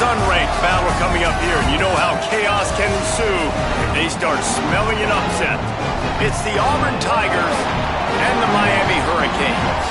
unranked battle coming up here, and you know how chaos can ensue if they start smelling an upset. It's the Auburn Tigers and the Miami Hurricanes.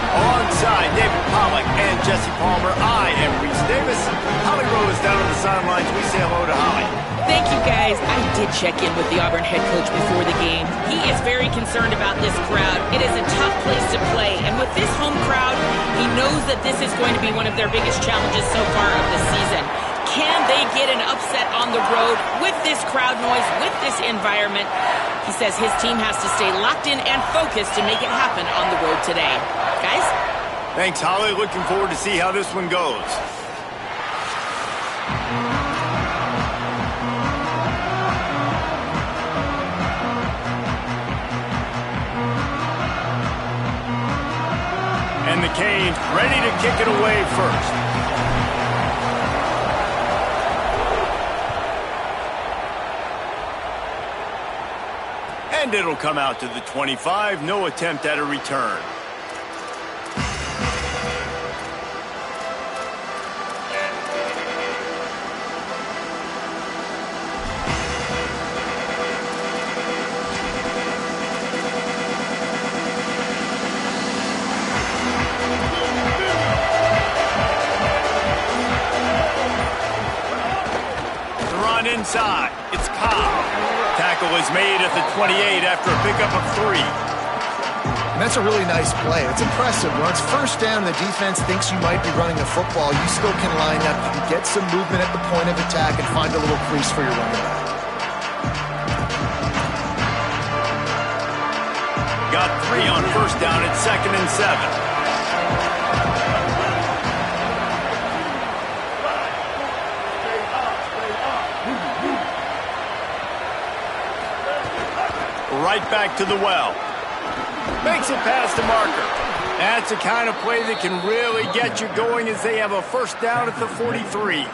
Alongside David Pollack and Jesse Palmer, I am Reese Davis. Holly Rowe is down on the sidelines. We say hello to Holly. Thank you, guys. I did check in with the Auburn head coach before the game. He is very concerned about this crowd. It is a tough place to play, and with this home crowd, he knows that this is going to be one of their biggest challenges so far of the season. Can they get an upset on the road with this crowd noise, with this environment? He says his team has to stay locked in and focused to make it happen on the road today. Guys? Thanks, Holly. Looking forward to see how this one goes. And the Canes ready to kick it away first. And it'll come out to the 25. No attempt at a return. Inside, it's Cobb. Tackle is made at the 28 after a pickup of 3. And that's a really nice play. It's impressive. When it's first down, the defense thinks you might be running the football. You still can line up. You can get some movement at the point of attack and find a little crease for your running back. Got 3 on first down at 2nd and 7. Right back to the well. Makes it past the marker. That's the kind of play that can really get you going as they have a first down at the 43.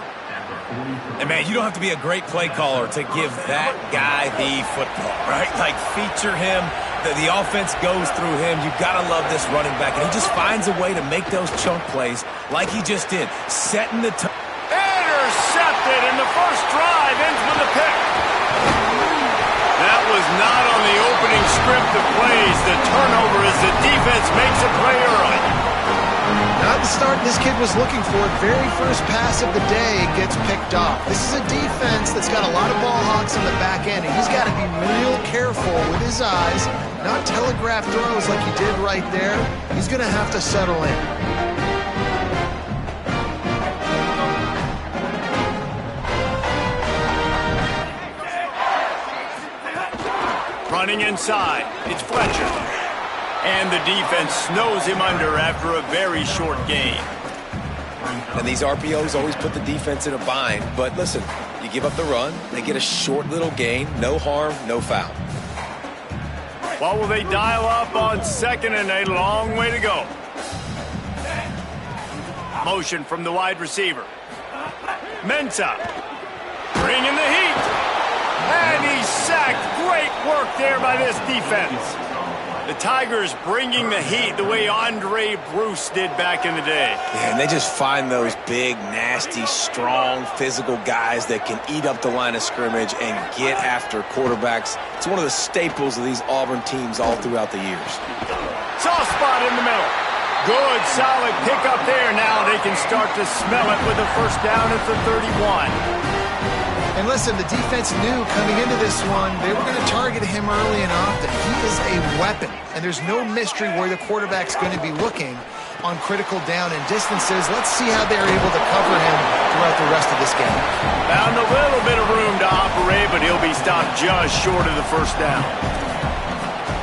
And, man, you don't have to be a great play caller to give that guy the football, right? Like, feature him. The offense goes through him. You've got to love this running back. And he just finds a way to make those chunk plays like he just did, setting the tone. Intercepted, and the first drive ends with a pick. That was not on the opening script of plays. The turnover as the defense makes a play early. Not the start this kid was looking for. Very first pass of the day gets picked off. This is a defense that's got a lot of ball hawks on the back end, and he's got to be real careful with his eyes, not telegraph throws like he did right there. He's going to have to settle in. Running inside, it's Fletcher. And the defense snows him under after a very short gain. And these RPOs always put the defense in a bind. But listen, you give up the run, they get a short little gain, no harm, no foul. What will they dial up on 2nd and a long way to go? Motion from the wide receiver. Mensah bringing the heat. And he's sacked. Great work there by this defense. The Tigers bringing the heat the way Andre Bruce did back in the day. Yeah, and they just find those big, nasty, strong, physical guys that can eat up the line of scrimmage and get after quarterbacks. It's one of the staples of these Auburn teams all throughout the years. Soft spot in the middle. Good, solid pickup there. Now they can start to smell it with a first down at the 31. And listen, the defense knew coming into this one, they were going to target him early and often. He is a weapon, and there's no mystery where the quarterback's going to be looking on critical down and distances. Let's see how they're able to cover him throughout the rest of this game. Found a little bit of room to operate, but he'll be stopped just short of the first down.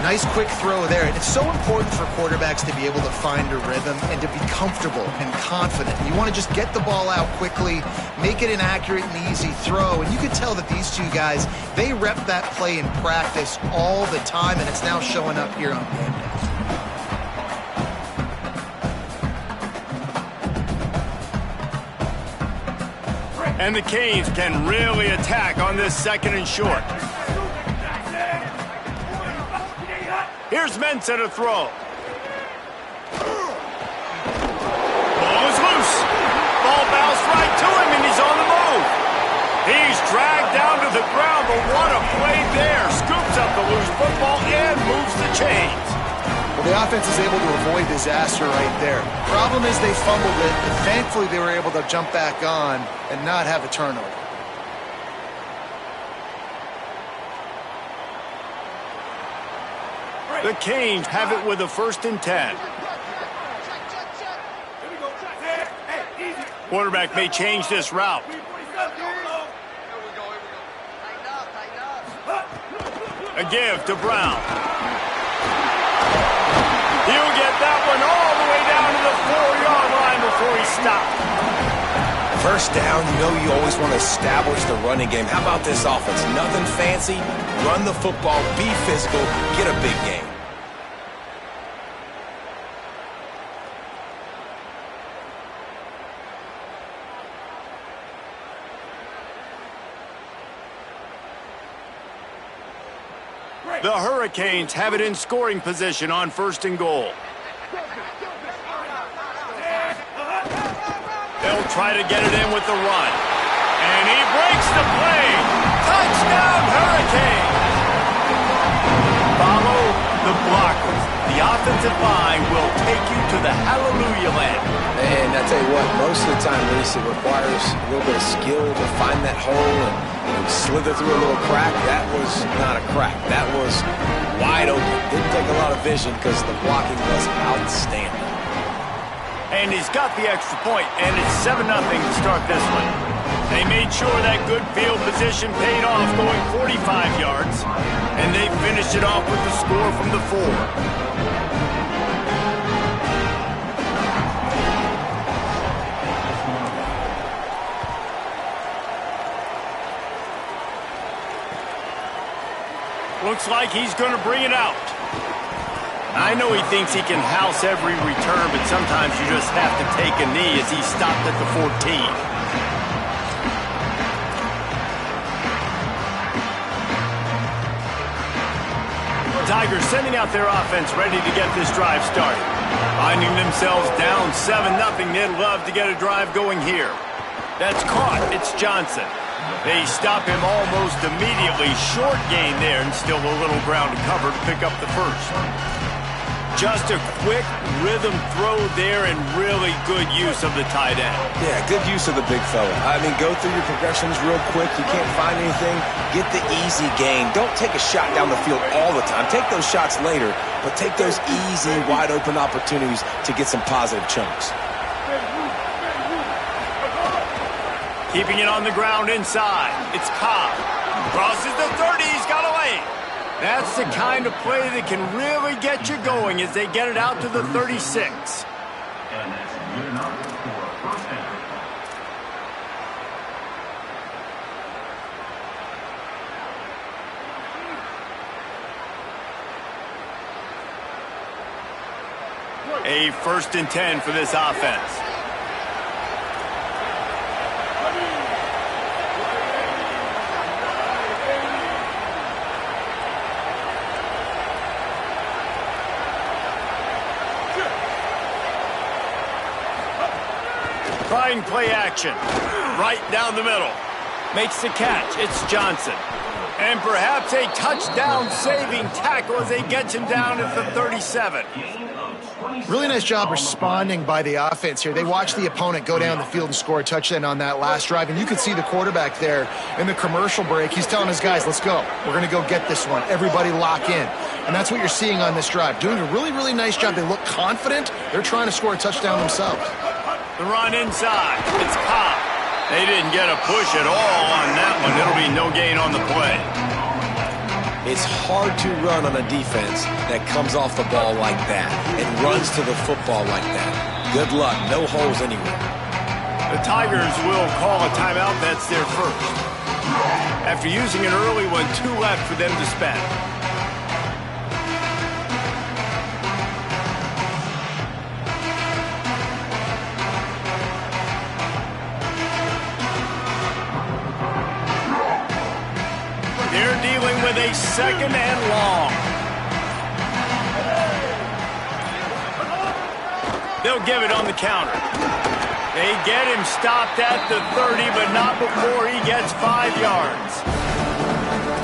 Nice quick throw there. And it's so important for quarterbacks to be able to find a rhythm and to be comfortable and confident. You want to just get the ball out quickly, make it an accurate and easy throw. And you can tell that these two guys, they rep that play in practice all the time, and it's now showing up here on game day. And the Canes can really attack on this 2nd and short. Here's Mensah to throw. Ball is loose. Ball bounced right to him, and he Well, the offense is able to avoid disaster right there. Problem is they fumbled it, but thankfully they were able to jump back on and not have a turnover. The Canes have it with a 1st and 10. Quarterback may change this route. A give to Brown. He'll get that one all the way down to the 4-yard line before he stopped. First down, you know you always want to establish the running game. How about this offense? Nothing fancy. Run the football, be physical, get a big game. The Hurricanes have it in scoring position on 1st and goal. They'll try to get it in with the run. And he breaks the play. Touchdown, Hurricanes! Follow the blockers. The offensive line will take you to the hallelujah land. And I tell you what, most of the time, Reese, it requires a little bit of skill to find that hole and slither through a little crack. That was not a crack. That was wide open. Didn't take a lot of vision because the blocking was outstanding. And he's got the extra point, and it's 7-0 to start this one. They made sure that good field position paid off going 45 yards, and they finished it off with the score from the 4. Looks like he's going to bring it out. I know he thinks he can house every return, but sometimes you just have to take a knee as he stopped at the 14. Tigers sending out their offense ready to get this drive started. Finding themselves down 7-0, they'd love to get a drive going here. That's caught. It's Johnson. They stop him almost immediately. Short gain there, and still a little ground to cover to pick up the 1st. Just a quick rhythm throw there and really good use of the tight end. Yeah, good use of the big fella. I mean, go through your progressions real quick. You can't find anything. Get the easy gain. Don't take a shot down the field all the time. Take those shots later, but take those easy, wide-open opportunities to get some positive chunks. Keeping it on the ground inside. It's Cobb. Crosses the 30. He's got away. That's the kind of play that can really get you going as they get it out to the 36. And that's good enough for 1st down. A 1st and 10 for this offense. Trying play action. Right down the middle. Makes the catch. It's Johnson. And perhaps a touchdown-saving tackle as they get him down at the 37. Really nice job responding by the offense here. They watched the opponent go down the field and score a touchdown on that last drive, and you could see the quarterback there in the commercial break. He's telling his guys, let's go. We're going to go get this one. Everybody lock in. And that's what you're seeing on this drive. Doing a really, really nice job. They look confident. They're trying to score a touchdown themselves. The run inside. It's Cobb. They didn't get a push at all on that one. It'll be no gain on the play. It's hard to run on a defense that comes off the ball like that and runs to the football like that. Good luck. No holes anywhere. The Tigers will call a timeout. That's their 1st. After using an early one, 2 left for them to spend. They're dealing with a 2nd and long. They'll give it on the counter. They get him stopped at the 30, but not before he gets 5 yards.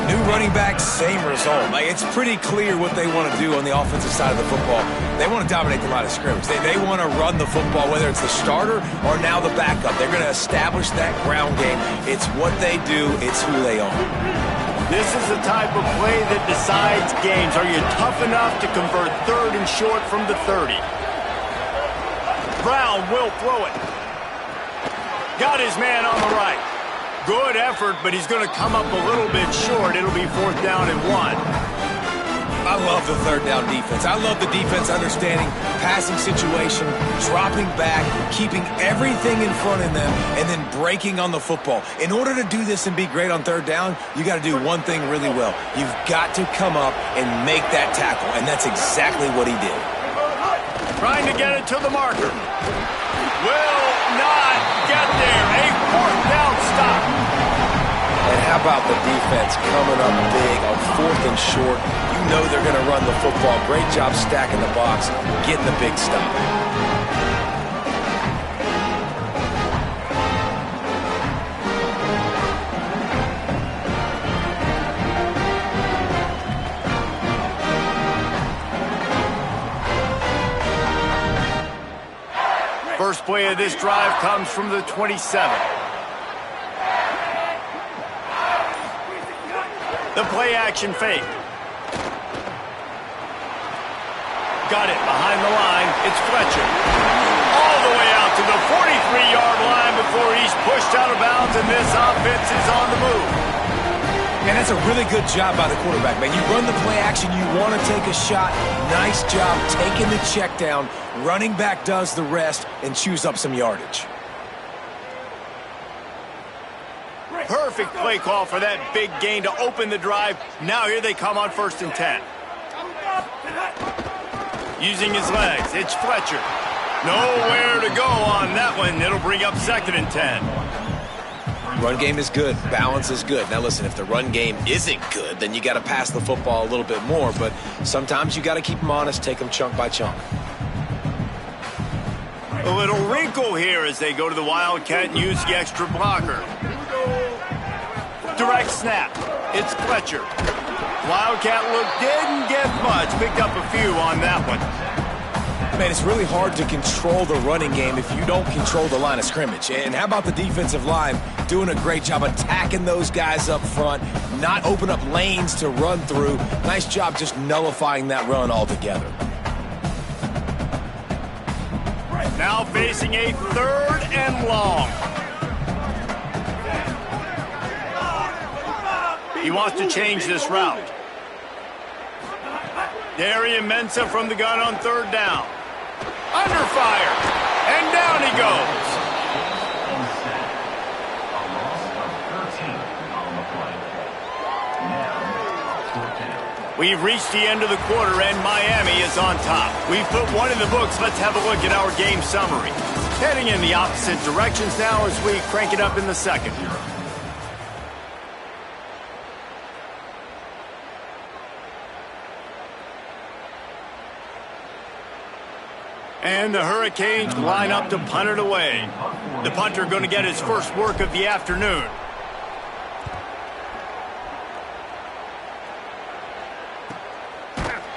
New running back, same result. Like, it's pretty clear what they want to do on the offensive side of the football. They want to dominate the line of scrimmage. They want to run the football, whether it's the starter or now the backup. They're going to establish that ground game. It's what they do. It's who they are. This is the type of play that decides games. Are you tough enough to convert 3rd and short from the 30? Brown will throw it. Got his man on the right. Good effort, but he's going to come up a little bit short. It'll be 4th down and 1. I love the 3rd down defense. I love the defense understanding passing situation, dropping back, keeping everything in front of them, and then breaking on the football. In order to do this and be great on 3rd down, you got to do one thing really well. You've got to come up and make that tackle, and that's exactly what he did. Trying to get it to the marker. Will not get there. A 4th down stop. And how about the defense coming up big on 4th and short? You know they're going to run the football. Great job stacking the box, getting the big stop. First play of this drive comes from the 27. The play action fake. Got it behind the line. It's Fletcher. All the way out to the 43-yard line before he's pushed out of bounds, and this offense is on the move. And that's a really good job by the quarterback, man. You run the play action, you want to take a shot. Nice job taking the check down. Running back does the rest and chews up some yardage. Perfect play call for that big gain to open the drive. Now here they come on 1st and 10. Using his legs, it's Fletcher. Nowhere to go on that one. It'll bring up 2nd and 10. Run game is good. Balance is good. Now listen, if the run game isn't good, then you got to pass the football a little bit more. But sometimes you got to keep them honest, take them chunk by chunk. A little wrinkle here as they go to the Wildcat and use the extra blocker. Direct snap. It's Fletcher. Wildcat look didn't get much. Picked up a few on that one. Man, it's really hard to control the running game if you don't control the line of scrimmage. And how about the defensive line doing a great job attacking those guys up front, not open up lanes to run through. Nice job just nullifying that run altogether. Now facing a 3rd and long. He wants to change this route. Darian Mensah from the gun on 3rd down. Under fire. And down he goes. We've reached the end of the quarter, and Miami is on top. We've put one in the books. Let's have a look at our game summary. Heading in the opposite directions now as we crank it up in the 2nd. And the Hurricanes line up to punt it away. The punter going to get his first work of the afternoon.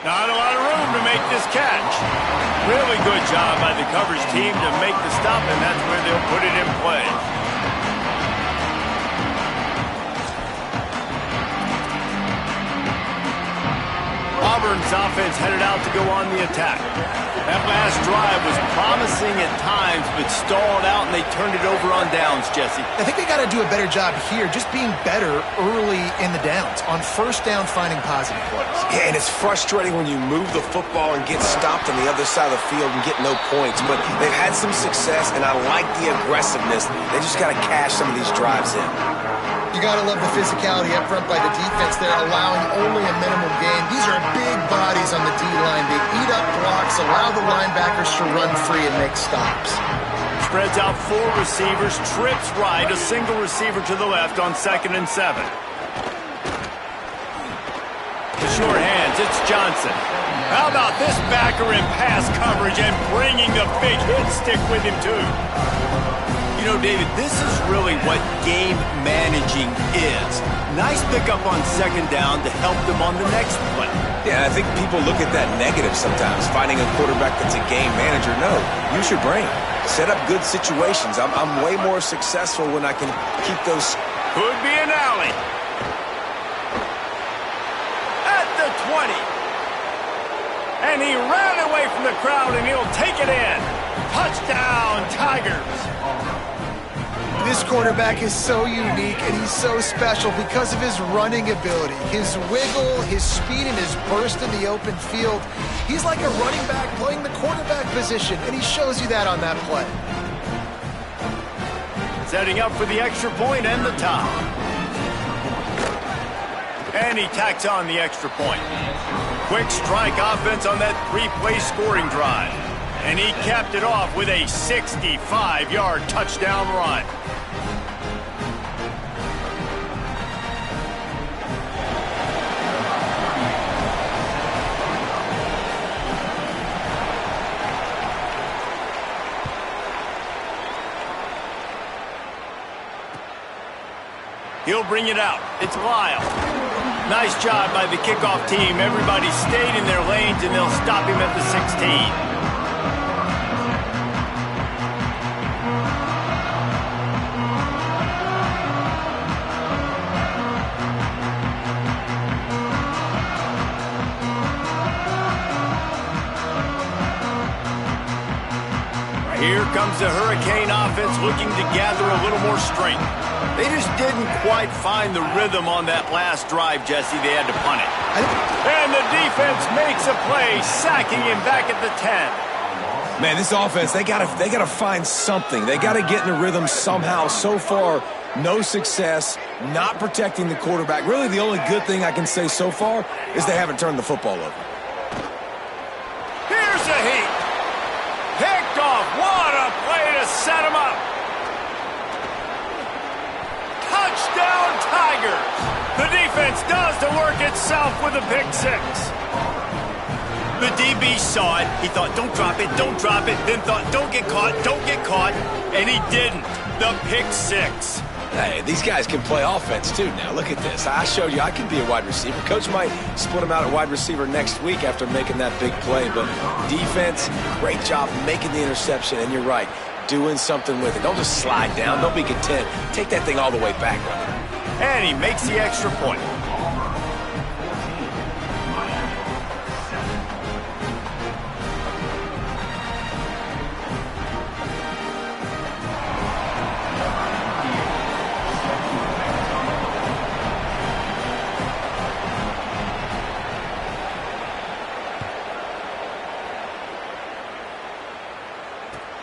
Not a lot of room to make this catch. Really good job by the coverage team to make the stop, and that's where they'll put it in play. Auburn's offense headed out to go on the attack. That last drive was promising at times, but stalled out, and they turned it over on downs, Jesse. I think they got to do a better job here, just being better early in the downs. On 1st down, finding positive plays. Yeah, and it's frustrating when you move the football and get stopped on the other side of the field and get no points. But they've had some success, and I like the aggressiveness. They just got to cash some of these drives in. You got to love the physicality up front by the defense. They're allowing only a minimum gain. These are big bodies on the D-line. They eat up blocks, allow the linebackers to run free and make stops. Spreads out 4 receivers, trips right, a single receiver to the left on 2nd and 7. The short hands, it's Johnson. How about this backer in pass coverage and bringing the big hit stick with him too? You know, David, this is really what game managing is. Nice pickup on second down to help them on the next play. Yeah, I think people look at that negative sometimes, finding a quarterback that's a game manager. No, use your brain. Set up good situations. I'm way more successful when I can keep those. Could be an alley. At the 20. And he ran away from the crowd, and he'll take it in. Touchdown, Tigers. This quarterback is so unique and he's so special because of his running ability, his wiggle, his speed, and his burst in the open field. He's like a running back playing the quarterback position, and he shows you that on that play. Setting up for the extra point and the tie. And he tacks on the extra point. Quick strike offense on that three-play scoring drive. And he capped it off with a 65-yard touchdown run. He'll bring it out. It's Lyle. Nice job by the kickoff team. Everybody stayed in their lanes, and they'll stop him at the 16. Here comes the Hurricane offense looking to gather a little more strength. They just didn't quite find the rhythm on that last drive, Jesse. They had to punt it. And the defense makes a play, sacking him back at the 10. Man, this offense, they gotta find something. They gotta get in a rhythm somehow. So far, no success, not protecting the quarterback. Really, the only good thing I can say so far is they haven't turned the football over. Here's a heat. Picked off. What a play to set him up. Touchdown, Tigers. The defense does the work itself with a pick six. The DB saw it. He thought, don't drop it, don't drop it. Then thought, don't get caught, don't get caught. And he didn't. The pick six. Hey, these guys can play offense too now. Look at this. I showed you I can be a wide receiver. Coach might split him out at wide receiver next week after making that big play. But defense, great job making the interception. And you're right, doing something with it. Don't just slide down. Don't be content. Take that thing all the way back. And he makes the extra point.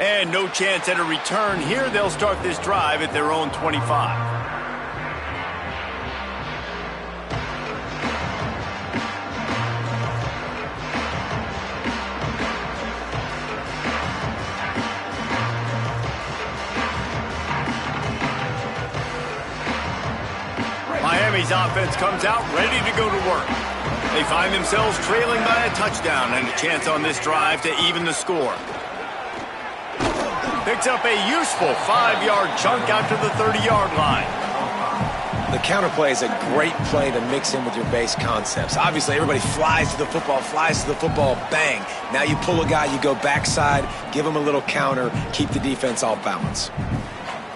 And no chance at a return here. They'll start this drive at their own 25. Miami's offense comes out ready to go to work. They find themselves trailing by a touchdown and a chance on this drive to even the score. Picks up a useful 5-yard chunk out to the 30-yard line. The counterplay is a great play to mix in with your base concepts. Obviously, everybody flies to the football, bang. Now you pull a guy, you go backside, give him a little counter, keep the defense off balance.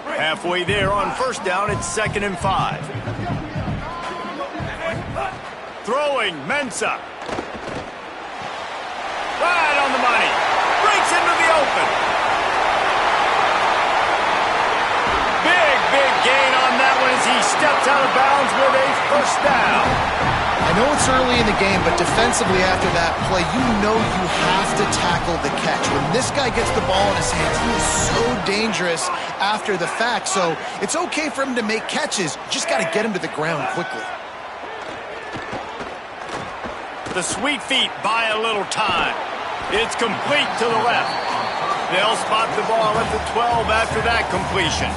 Halfway there on first down, it's 2nd and 5. Throwing, Mensah. Right on the money. Breaks into the open. Big gain on that one as he steps out of bounds with a first down. I know it's early in the game, but defensively after that play, you know you have to tackle the catch. When this guy gets the ball in his hands, he is so dangerous after the fact. So it's okay for him to make catches. You just got to get him to the ground quickly. The sweet feet buy a little time. It's complete to the left. They'll spot the ball at the 12 after that completion.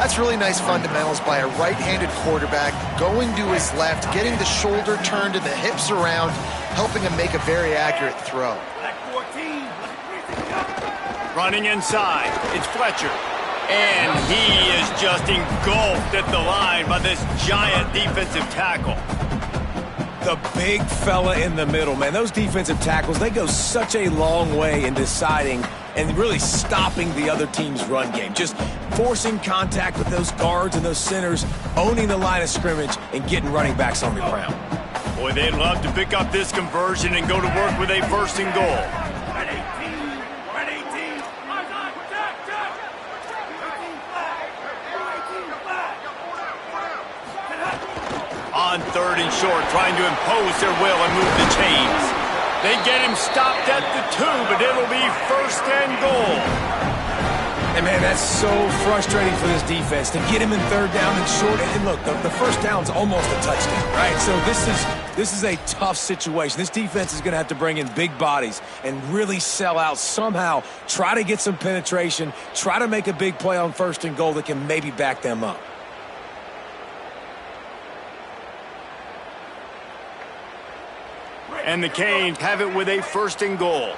That's really nice fundamentals by a right-handed quarterback, going to his left, getting the shoulder turned and the hips around, helping him make a very accurate throw. Running inside, it's Fletcher. And he is just engulfed at the line by this giant defensive tackle. The big fella in the middle, man. Those defensive tackles, they go such a long way in deciding and really stopping the other team's run game. Just forcing contact with those guards and those centers, owning the line of scrimmage, and getting running backs on the ground. Boy, they'd love to pick up this conversion and go to work with a first and goal. On third and short, trying to impose their will and move the chains. They get him stopped at the 2, but it'll be first and goal. And, man, that's so frustrating for this defense to get him in third down and short. And, look, the first down's almost a touchdown, right? So this is a tough situation. This defense is going to have to bring in big bodies and really sell out somehow, try to get some penetration, try to make a big play on first and goal that can maybe back them up. And the Canes have it with a first and goal.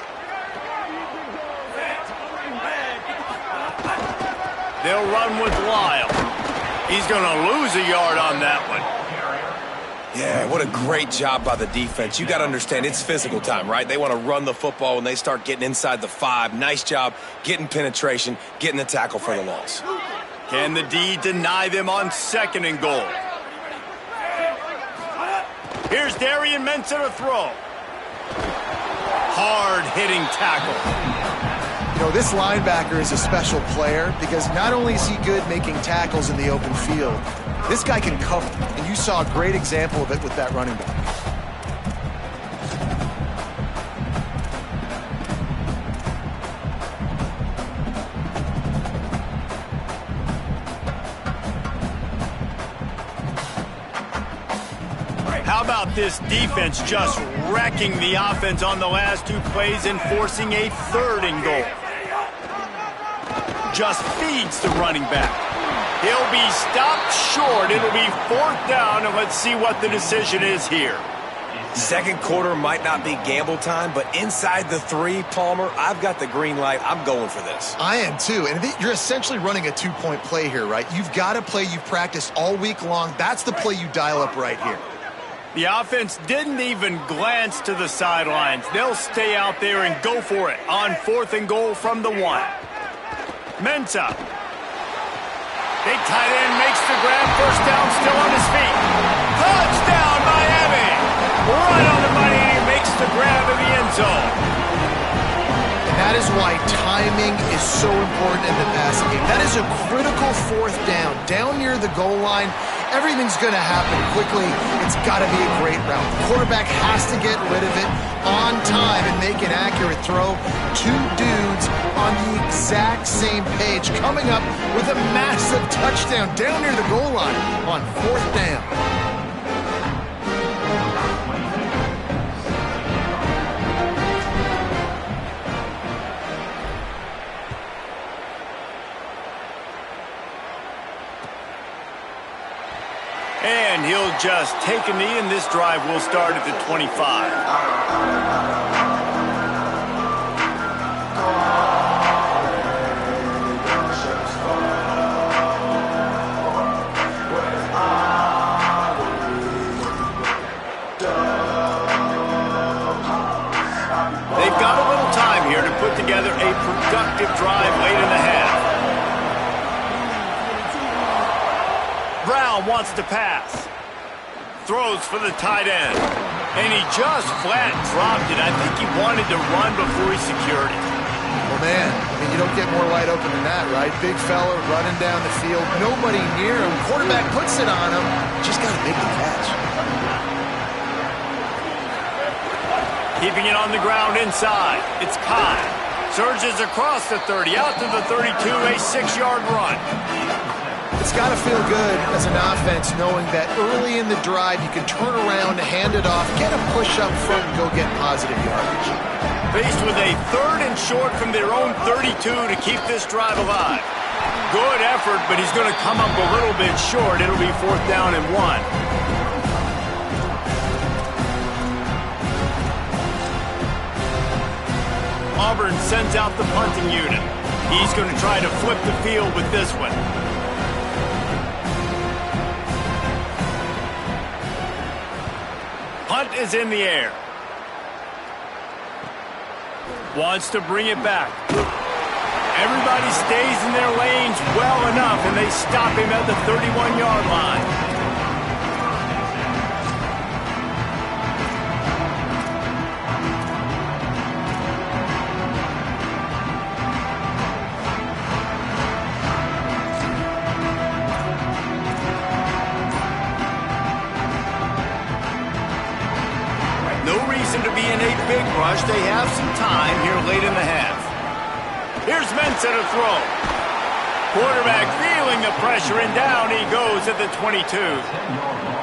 They'll run with Lyle. He's going to lose a yard on that one. Yeah, what a great job by the defense. You got to understand, it's physical time, right? They want to run the football when they start getting inside the 5. Nice job getting penetration, getting the tackle for the loss. Can the D deny them on second and goal? Here's Darian Mensah to throw. Hard-hitting tackle. You know, this linebacker is a special player because not only is he good making tackles in the open field, this guy can cover. And you saw a great example of it with that running back. How about this defense just wrecking the offense on the last 2 plays and forcing a third and goal? Just feeds the running back. He'll be stopped short. It'll be fourth down, and let's see what the decision is here. Second quarter might not be gamble time, but inside the 3, Palmer, I've got the green light. I'm going for this. I am too. And you're essentially running a 2-point play here, right? You've got a play you've practiced all week long. That's the play you dial up right here. The offense didn't even glance to the sidelines. They'll stay out there and go for it on fourth and goal from the 1. Mensah. Big tight end makes the grab. First down, still on his feet. Touchdown, Miami. Right on the money. He makes the grab in the end zone. And that is why timing is so important in the passing game. That is a critical fourth down. Down near the goal line, everything's going to happen quickly. It's got to be a great route. The quarterback has to get rid of it on time and make an accurate throw. 2 dudes on the exact same page coming up with a massive touchdown down near the goal line on fourth down. And he'll just take a knee, and this drive will start at the 25. They've got a little time here to put together a productive drive late in the half. Brown wants to pass. Throws for the tight end. And he just flat dropped it. I think he wanted to run before he secured it. Well, man, I mean, you don't get more wide open than that, right? Big fella running down the field. Nobody near him. Quarterback puts it on him. Just got to make the catch. Keeping it on the ground inside. It's Kai. Surges across the 30, out to the 32, a 6-yard run. It's got to feel good as an offense knowing that early in the drive you can turn around, hand it off, get a push up front, and go get positive yardage. Faced with a third and short from their own 32 to keep this drive alive. Good effort, but he's going to come up a little bit short. It'll be fourth down and 1. Auburn sends out the punting unit. He's going to try to flip the field with this one. Punt is in the air. Wants to bring it back. Everybody stays in their lanes well enough, and they stop him at the 31-yard line. No reason to be in a big rush. They have some time here late in the half. Here's Mensa to throw. Quarterback feeling the pressure, and down he goes at the 22.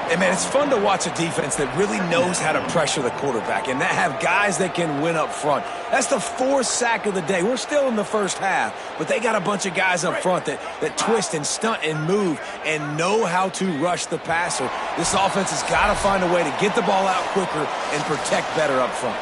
Hey, man, it's fun to watch a defense that really knows how to pressure the quarterback and that have guys that can win up front. That's the 4th sack of the day. We're still in the first half, but they got a bunch of guys up front that twist and stunt and move and know how to rush the passer. This offense has got to find a way to get the ball out quicker and protect better up front.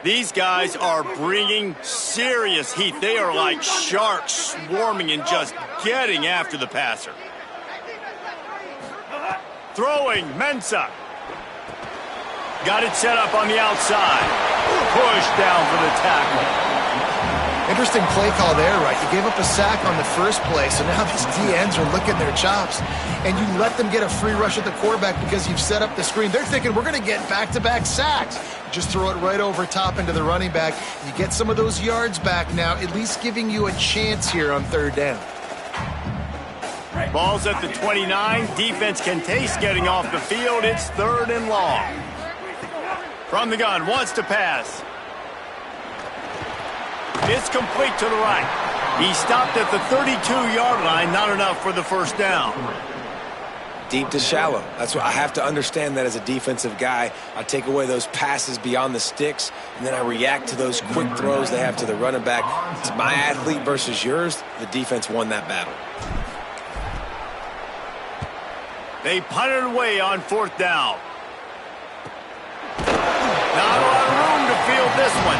These guys are bringing serious heat. They are like sharks swarming and just getting after the passer. Throwing, Mensa. Got it set up on the outside. Push down for the tackle. Interesting play call there, right? You gave up a sack on the first play, so now these DNs are licking their chops, and you let them get a free rush at the quarterback because you've set up the screen. They're thinking, we're going to get back-to-back sacks. Just throw it right over top into the running back. You get some of those yards back now, at least giving you a chance here on 3rd down. Ball's at the 29. Defense can taste getting off the field. It's 3rd and long. From the gun, wants to pass. It's complete to the right. He stopped at the 32-yard line, not enough for the 1st down. Deep to shallow. That's what I have to understand that as a defensive guy. I take away those passes beyond the sticks, and then I react to those quick throws they have to the running back. It's my athlete versus yours. The defense won that battle. They punted away on 4th down. Not a lot of room to field this one.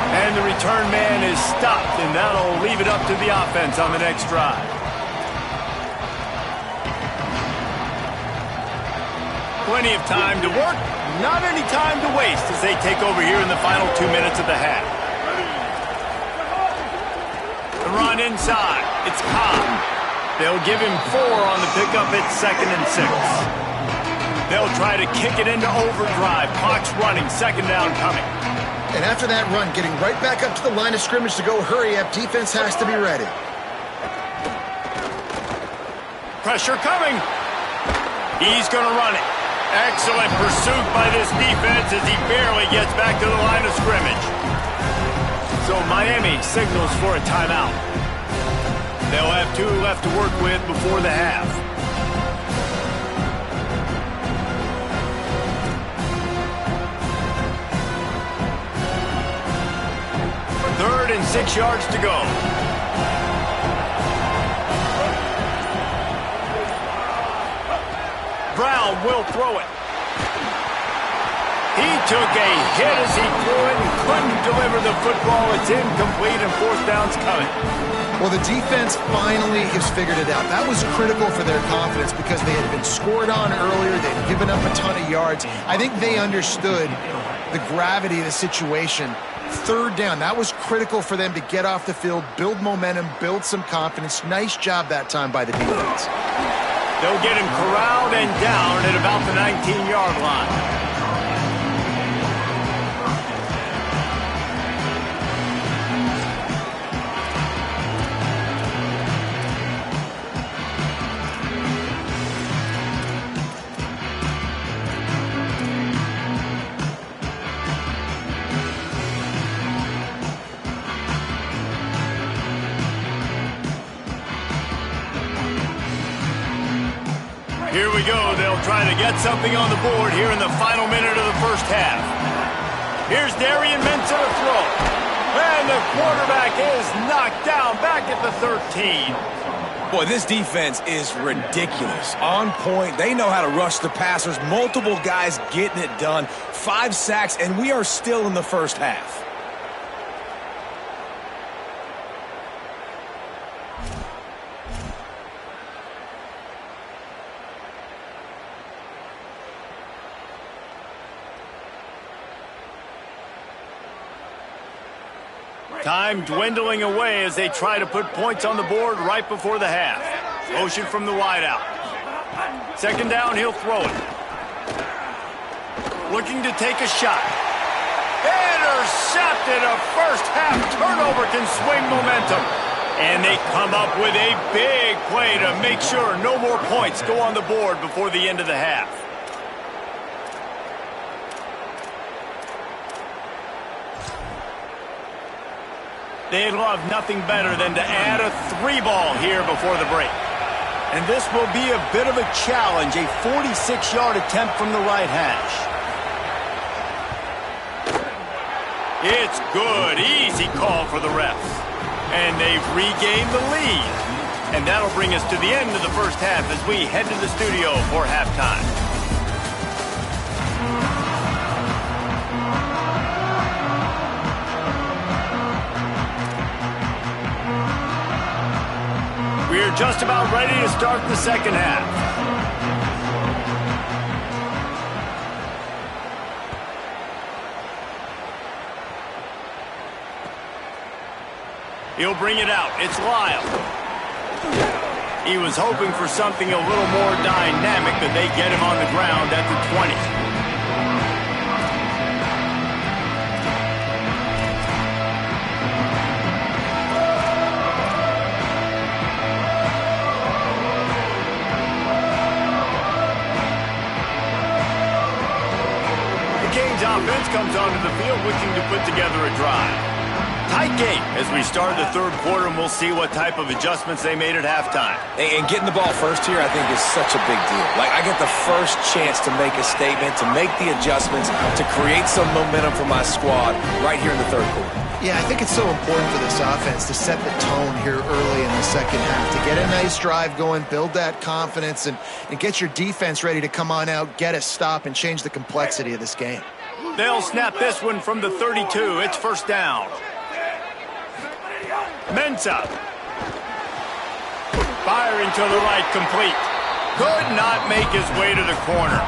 And the return man is stopped, and that'll leave it up to the offense on the next drive. Plenty of time to work, not any time to waste as they take over here in the final 2 minutes of the half. The run inside. It's Cobb. They'll give him 4 on the pickup at 2nd and 6. They'll try to kick it into overdrive. Clock's running, 2nd down coming. And after that run, getting right back up to the line of scrimmage to go hurry up, defense has to be ready. Pressure coming. He's going to run it. Excellent pursuit by this defense as he barely gets back to the line of scrimmage. So Miami signals for a timeout. They'll have 2 left to work with before the half. 3rd and 6 yards to go. Brown will throw it. He took a hit as he threw it and couldn't deliver the football. It's incomplete and 4th down's coming. Well, the defense finally has figured it out. That was critical for their confidence because they had been scored on earlier. They'd given up a ton of yards. I think they understood the gravity of the situation. 3rd down, that was critical for them to get off the field, build momentum, build some confidence. Nice job that time by the defense. They'll get him corralled and down at about the 19-yard line. Here we go. They'll try to get something on the board here in the final minute of the first half. Here's Darian Mensah to throw. And the quarterback is knocked down back at the 13. Boy, this defense is ridiculous. On point. They know how to rush the passers. Multiple guys getting it done. 5 sacks, and we are still in the first half. Time dwindling away as they try to put points on the board right before the half. Motion from the wideout. Second down, he'll throw it. Looking to take a shot. Intercepted. A first half turnover can swing momentum. And they come up with a big play to make sure no more points go on the board before the end of the half. They'd love nothing better than to add a 3-ball here before the break. And this will be a bit of a challenge, a 46-yard attempt from the right hash. It's good. Easy call for the refs. And they've regained the lead. And that'll bring us to the end of the first half as we head to the studio for halftime. We're just about ready to start the second half. He'll bring it out. It's Lyle. He was hoping for something a little more dynamic, but they get him on the ground at the 20. Offense comes onto the field looking to put together a drive. Tight game as we start the third quarter, and we'll see what type of adjustments they made at halftime. And getting the ball first here, I think, is such a big deal. Like, I get the first chance to make a statement, to make the adjustments, to create some momentum for my squad right here in the third quarter. Yeah, I think it's so important for this offense to set the tone here early in the second half, to get a nice drive going, build that confidence, and get your defense ready to come on out, get a stop, and change the complexity of this game. They'll snap this one from the 32. It's first down. Mensah. Firing to the right, complete. Could not make his way to the corner.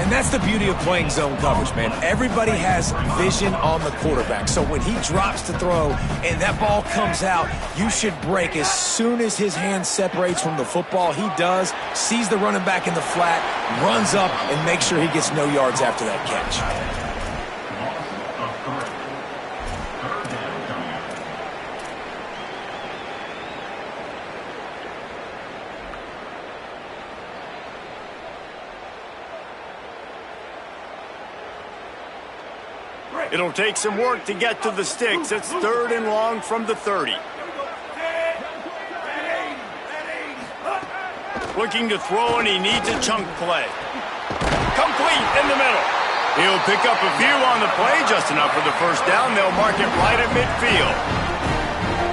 And that's the beauty of playing zone coverage, man. Everybody has vision on the quarterback. So when he drops to throw and that ball comes out, you should break as soon as his hand separates from the football. He does, sees the running back in the flat, runs up, and makes sure he gets no yards after that catch. It'll take some work to get to the sticks. It's third and long from the 30. Looking to throw, and he needs a chunk play. Complete in the middle. He'll pick up a few on the play, just enough for the first down. They'll mark it right at midfield.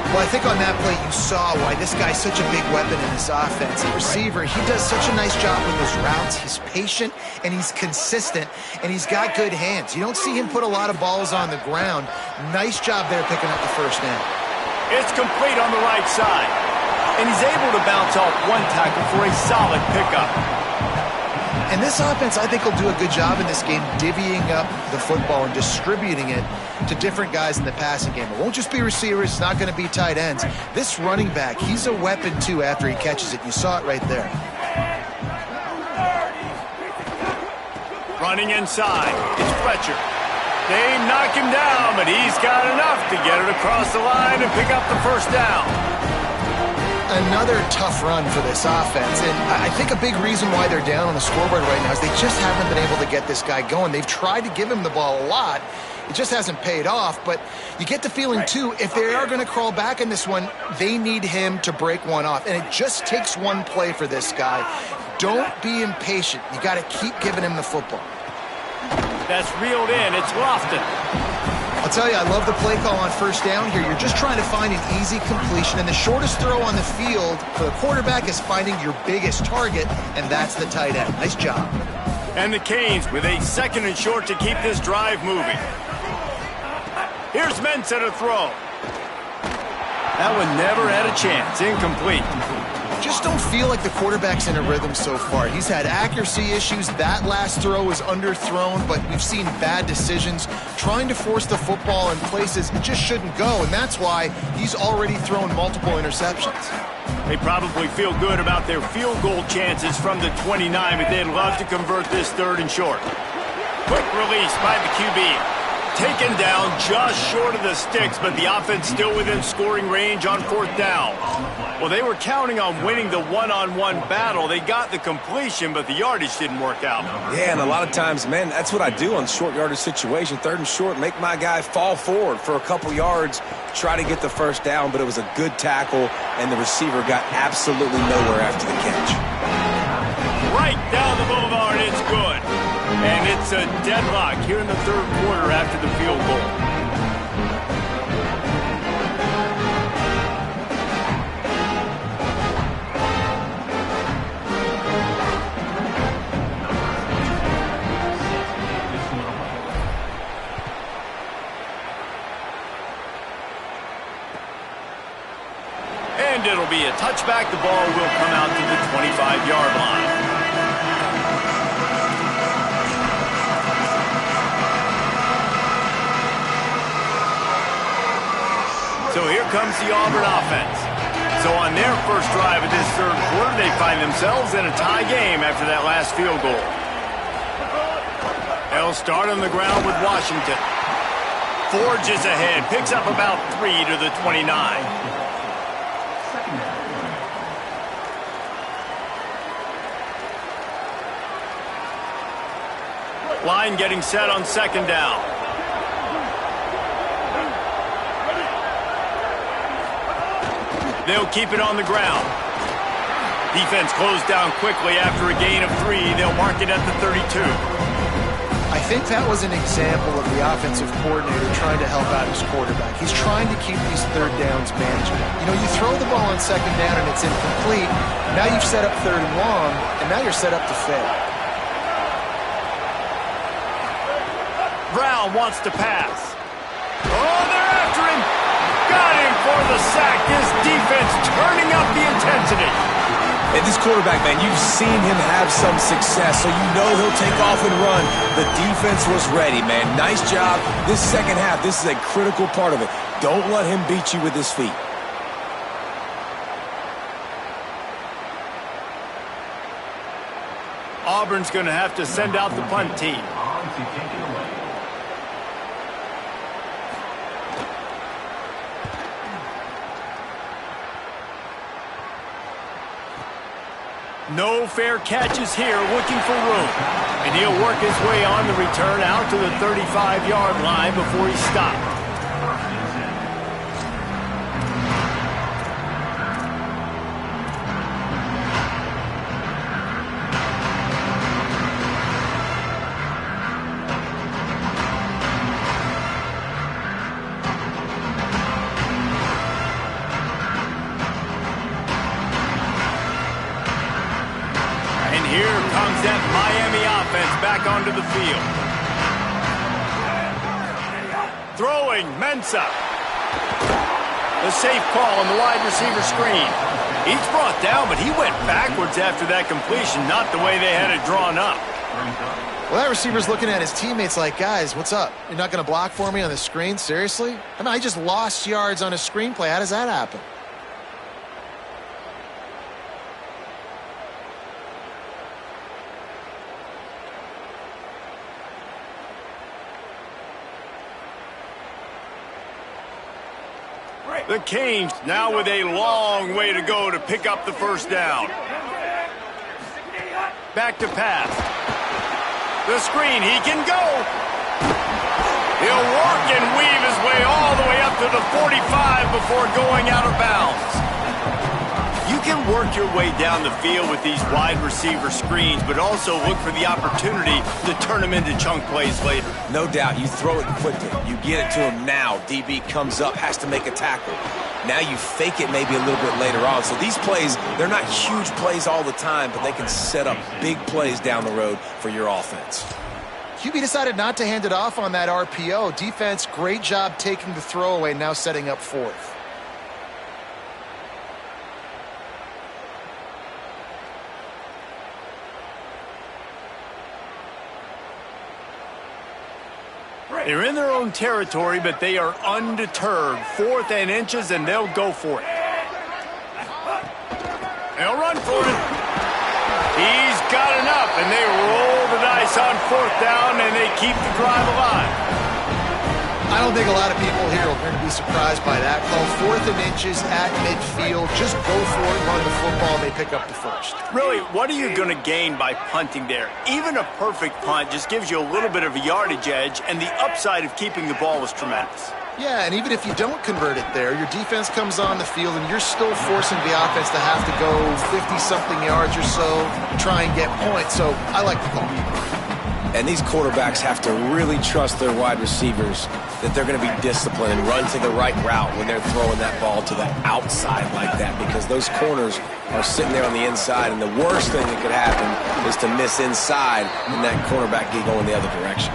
Well, I think on that play you saw why this guy's such a big weapon in this offense. The receiver, he does such a nice job with his routes. He's patient, and he's consistent, and he's got good hands. You don't see him put a lot of balls on the ground. Nice job there picking up the first down. It's complete on the right side, and he's able to bounce off one tackle for a solid pickup. And this offense, I think, will do a good job in this game divvying up the football and distributing it to different guys in the passing game. It won't just be receivers. It's not going to be tight ends. This running back, he's a weapon, too, after he catches it. You saw it right there. Running inside, it's Fletcher. They knock him down, but he's got enough to get it across the line and pick up the first down. Another tough run for this offense, and I think a big reason why they're down on the scoreboard right now is they just haven't been able to get this guy going. They've tried to give him the ball a lot. It just hasn't paid off, but you get the feeling, too, if they are going to crawl back in this one, they need him to break one off, and it just takes one play for this guy. Don't be impatient. You got to keep giving him the football. That's reeled in. It's Lofton. I'll tell you, I love the play call on first down here. You're just trying to find an easy completion, and the shortest throw on the field for the quarterback is finding your biggest target, and that's the tight end. Nice job. And the Canes with a 2nd and short to keep this drive moving. Here's Mensah to throw. That one never had a chance. Incomplete. Just don't feel like the quarterback's in a rhythm so far. He's had accuracy issues. That last throw was underthrown, but we've seen bad decisions, trying to force the football in places it just shouldn't go, and that's why he's already thrown multiple interceptions. They probably feel good about their field goal chances from the 29, but they'd love to convert this 3rd and short. Quick release by the QB. Taken down just short of the sticks, but the offense still within scoring range on 4th down. Well, they were counting on winning the one-on-one battle. They got the completion, but the yardage didn't work out. Yeah, and a lot of times, man, that's what I do on short yardage situation. 3rd and short, make my guy fall forward for a couple yards, try to get the 1st down, but it was a good tackle, and the receiver got absolutely nowhere after the catch. Right down the boulevard, it's good. And it's a deadlock here in the 3rd quarter after the field goal. And it'll be a touchback. The ball will come out to the 25-yard line. So here comes the Auburn offense. So on their first drive of this 3rd quarter, they find themselves in a tie game after that last field goal. They'll start on the ground with Washington. Forges ahead, picks up about 3 to the 29. Line getting set on 2nd down. They'll keep it on the ground. Defense closed down quickly after a gain of 3. They'll mark it at the 32. I think that was an example of the offensive coordinator trying to help out his quarterback. He's trying to keep these 3rd downs manageable. You know, you throw the ball on 2nd down and it's incomplete. Now you've set up 3rd and long, and now you're set up to fail. Brown wants to pass. Oh, they're after him. Got him for the sack. This defense turning up the intensity. And this quarterback, man, you've seen him have some success, so you know he'll take off and run. The defense was ready, man. Nice job. This 2nd half, this is a critical part of it. Don't let him beat you with his feet. Auburn's going to have to send out the punt team. No fair catches here, looking for room. And he'll work his way on the return out to the 35-yard line before he stopped. Here comes that Miami offense back onto the field. Throwing, Mensah. The safe call on the wide receiver screen. He's brought down, but he went backwards after that completion, not the way they had it drawn up. Well, that receiver's looking at his teammates like, guys, what's up? You're not going to block for me on the screen? Seriously? I mean, I just lost yards on a screenplay. How does that happen? The Canes now with a long way to go to pick up the 1st down. Back to pass. The screen, he can go. He'll work and weave his way all the way up to the 45 before going out of bounds. You can work your way down the field with these wide receiver screens, but also look for the opportunity to turn them into chunk plays later. No doubt, you throw it quickly. You get it to him now. DB comes up, has to make a tackle. Now you fake it maybe a little bit later on. So these plays, they're not huge plays all the time, but they can set up big plays down the road for your offense. QB decided not to hand it off on that RPO. Defense, great job taking the throwaway, now setting up fourth. They're in their own territory, but they are undeterred. 4th and inches, and they'll go for it. They'll run for it. He's got enough, and they roll the dice on 4th down, and they keep the drive alive. I don't think a lot of people here are going to be surprised by that call. 4th and inches at midfield. Just go for it, run the football, and they pick up the first. Really, what are you going to gain by punting there? Even a perfect punt just gives you a little bit of a yardage edge, and the upside of keeping the ball is tremendous. Yeah, and even if you don't convert it there, your defense comes on the field, and you're still forcing the offense to have to go 50-something yards or so to try and get points. So I like the call. And these quarterbacks have to really trust their wide receivers that they're going to be disciplined and run to the right route when they're throwing that ball to the outside like that, because those corners are sitting there on the inside, and the worst thing that could happen is to miss inside and that cornerback get going the other direction.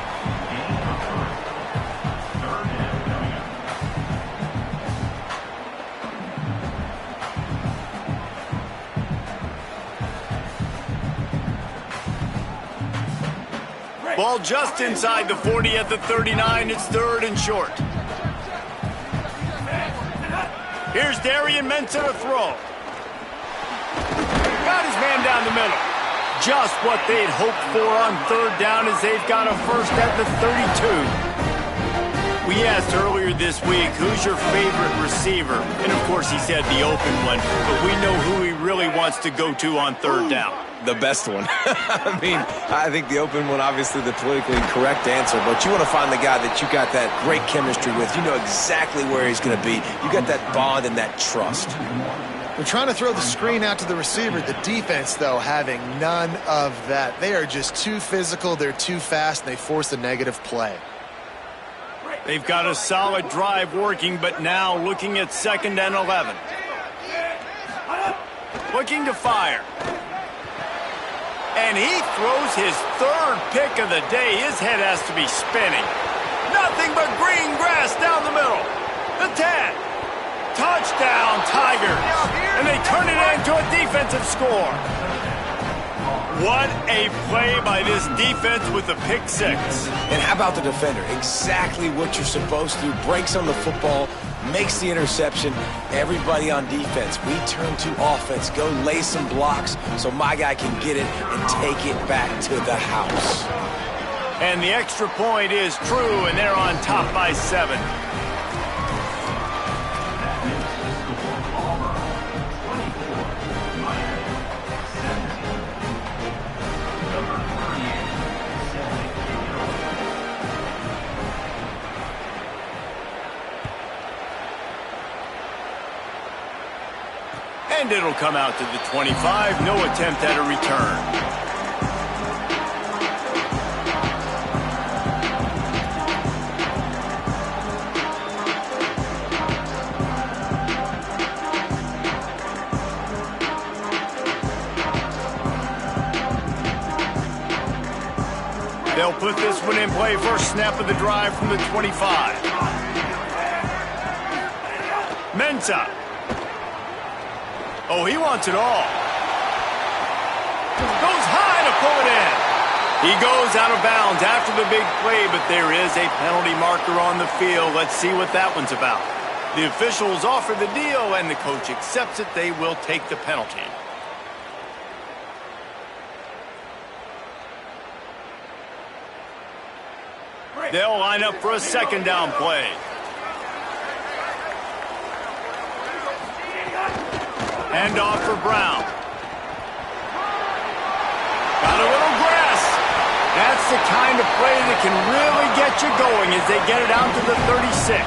Ball just inside the 40 at the 39. It's 3rd and short. Here's Darian Mensah to throw. Got his man down the middle. Just what they'd hoped for on 3rd down, as they've got a first at the 32. We asked earlier this week, who's your favorite receiver? And of course he said the open one, but we know who he really wants to go to on 3rd down. The best one. I mean, I think the open one, obviously the politically correct answer, but you want to find the guy that you got that great chemistry with. You know exactly where he's going to be. You got that bond and that trust. They're trying to throw the screen out to the receiver. The defense, though, having none of that. They are just too physical. They're too fast, and they force a negative play. They've got a solid drive working, but now looking at 2nd and 11. Looking to fire. And he throws his 3rd pick of the day. His head has to be spinning. Nothing but green grass down the middle. The 10. Touchdown, Tigers. And they turn it into a defensive score. What a play by this defense with the pick 6. And how about the defender? Exactly what you're supposed to do. Breaks on the football, makes the interception. Everybody on defense, we turn to offense. Go lay some blocks so my guy can get it and take it back to the house. And the extra point is true, and they're on top by 7. And it'll come out to the 25. No attempt at a return. They'll put this one in play. First snap of the drive from the 25. Mensah. Oh, he wants it all. Goes high to pull it in. He goes out of bounds after the big play, but there is a penalty marker on the field. Let's see what that one's about. The officials offer the deal, and the coach accepts it. They will take the penalty. They'll line up for a 2nd down play. Hand off for Brown. Got a little grass. That's the kind of play that can really get you going as they get it out to the 36.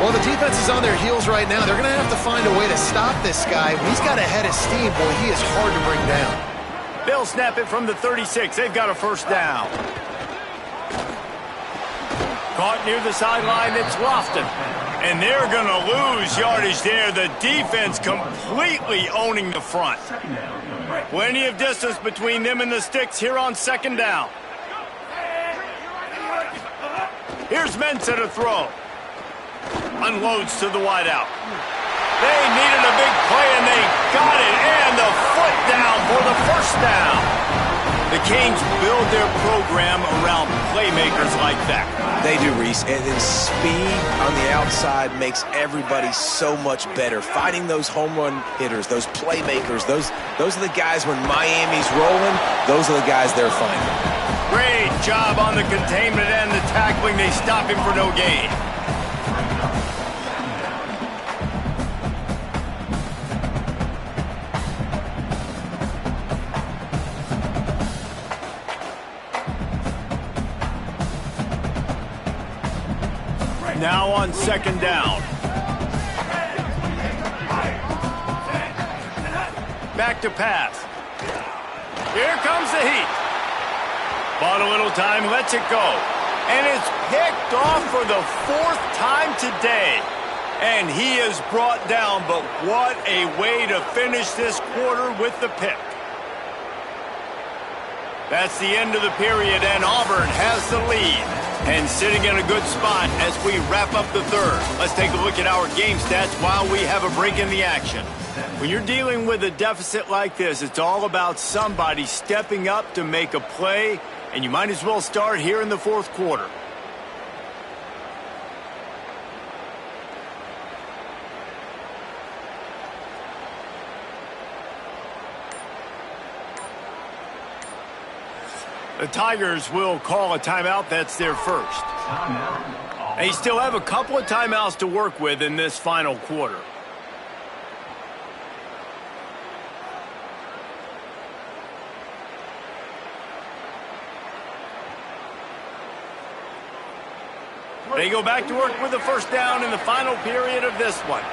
Well, the defense is on their heels right now. They're going to have to find a way to stop this guy. When he's got a head of steam, boy, he is hard to bring down. They'll snap it from the 36. They've got a first down. Caught near the sideline, it's Lofton. And they're going to lose yardage there. The defense completely owning the front. Plenty of distance between them and the sticks here on second down. Here's Mensah to throw. Unloads to the wideout. They needed a big play, and they got it. And the foot down for the first down. The Canes build their program around playmakers like that. They do, Reese. And then speed on the outside makes everybody so much better. Finding those home run hitters, those playmakers, those are the guys when Miami's rolling, those are the guys they're finding. Great job on the containment and the tackling. They stop him for no gain. Now on second down. Back to pass. Here comes the heat. Bought a little time, lets it go. And it's picked off for the fourth time today. And he is brought down, but what a way to finish this quarter with the pick. That's the end of the period, and Auburn has the lead. And sitting in a good spot as we wrap up the third. Let's take a look at our game stats while we have a break in the action. When you're dealing with a deficit like this, it's all about somebody stepping up to make a play, and you might as well start here in the fourth quarter. The Tigers will call a timeout. That's their first. They still have a couple of timeouts to work with in this final quarter. They go back to work with the first down in the final period of this one.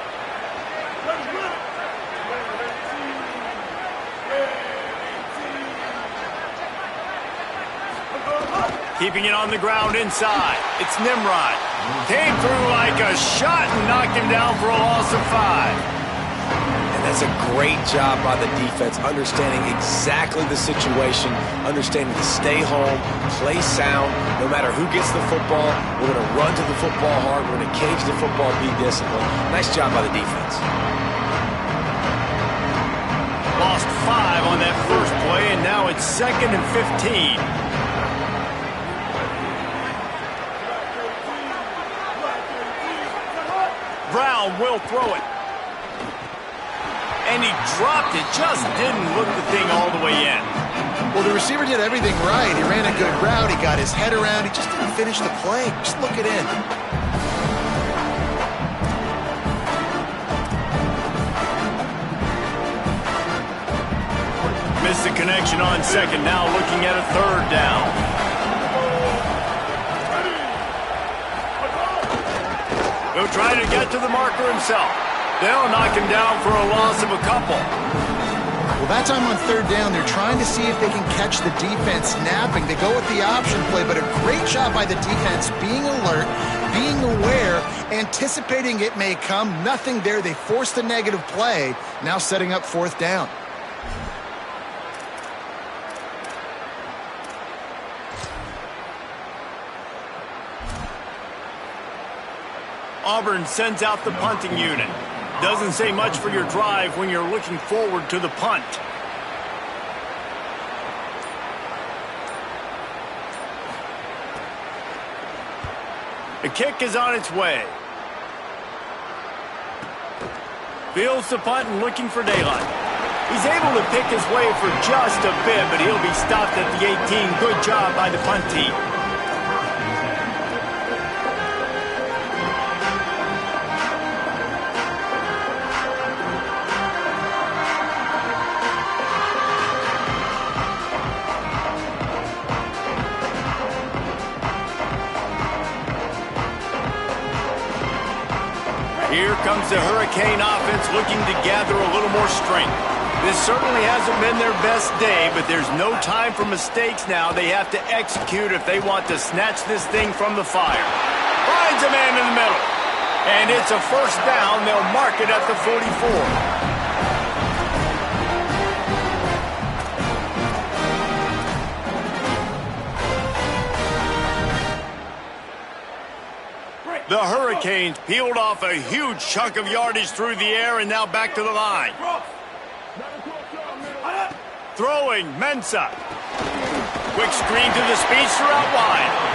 Keeping it on the ground inside. It's Nimrod. Came through like a shot and knocked him down for a loss of 5. And that's a great job by the defense, understanding exactly the situation, understanding to stay home, play sound. No matter who gets the football, we're going to run to the football hard. We're going to cage the football, be disciplined. Nice job by the defense. Lost 5 on that first play, and now it's 2nd and 15. Brown will throw it. And he dropped it. Just didn't look the thing all the way in. Well, the receiver did everything right. He ran a good route. He got his head around. He just didn't finish the play. Just look it in. Missed the connection on second. Now looking at a third down. He'll try to get to the marker himself. They'll knock him down for a loss of a couple. Well, that time on third down, they're trying to see if they can catch the defense napping. They go with the option play, but a great job by the defense being alert, being aware, anticipating it may come. Nothing there. They forced a negative play, now setting up fourth down. Auburn sends out the punting unit. Doesn't say much for your drive when you're looking forward to the punt. The kick is on its way. Fields the punt and looking for daylight. He's able to pick his way for just a bit, but he'll be stopped at the 18. Good job by the punt team. the Hurricane offense looking to gather a little more strength. This certainly hasn't been their best day, but there's no time for mistakes now. They have to execute if they want to snatch this thing from the fire. Finds a man in the middle. And it's a first down. They'll mark it at the 44. The Hurricanes peeled off a huge chunk of yardage through the air and now back to the line. Throwing, Mensah. Quick screen to the speedster out wide.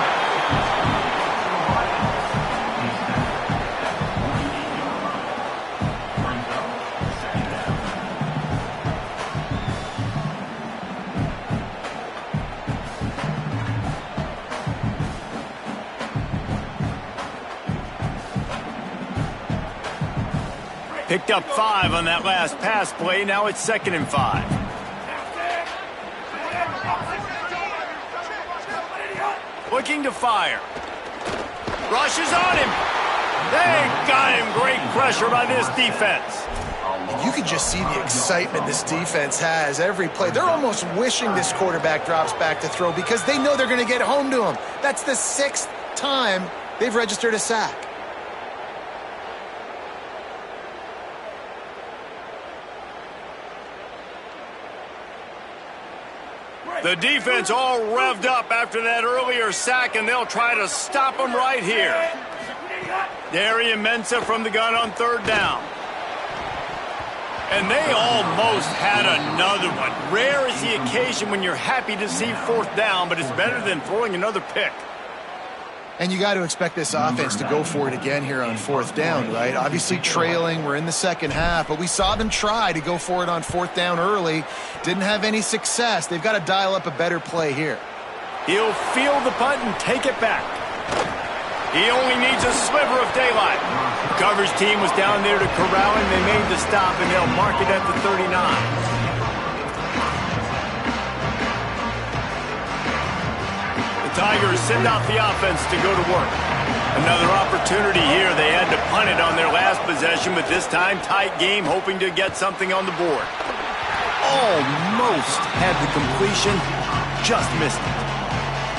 Picked up 5 on that last pass play. Now it's 2nd and 5. Looking to fire. Rushes on him. They got him. Great pressure by this defense. You can just see the excitement this defense has every play. They're almost wishing this quarterback drops back to throw because they know they're going to get home to him. That's the 6th time they've registered a sack. The defense all revved up after that earlier sack, and they'll try to stop them right here. Darian Mensah from the gun on 3rd down. And they almost had another one. Rare is the occasion when you're happy to see 4th down, but it's better than throwing another pick. And you got to expect this offense to go for it again here on 4th down, right? Obviously trailing, we're in the second half, but we saw them try to go for it on 4th down early. Didn't have any success. They've got to dial up a better play here. He'll field the punt and take it back. He only needs a sliver of daylight. The coverage team was down there to corral him. They made the stop, and they'll mark it at the 39. Tigers send out the offense to go to work. Another opportunity here. They had to punt it on their last possession, but this time tight game, hoping to get something on the board. Almost had the completion, just missed it.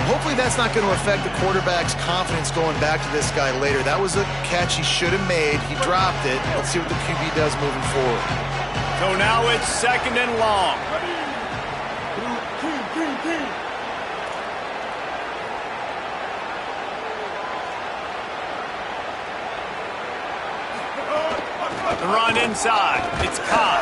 Hopefully that's not going to affect the quarterback's confidence going back to this guy later. That was a catch he should have made. He dropped it. Let's see what the QB does moving forward. So now it's 2nd and long. The run inside. It's Cobb.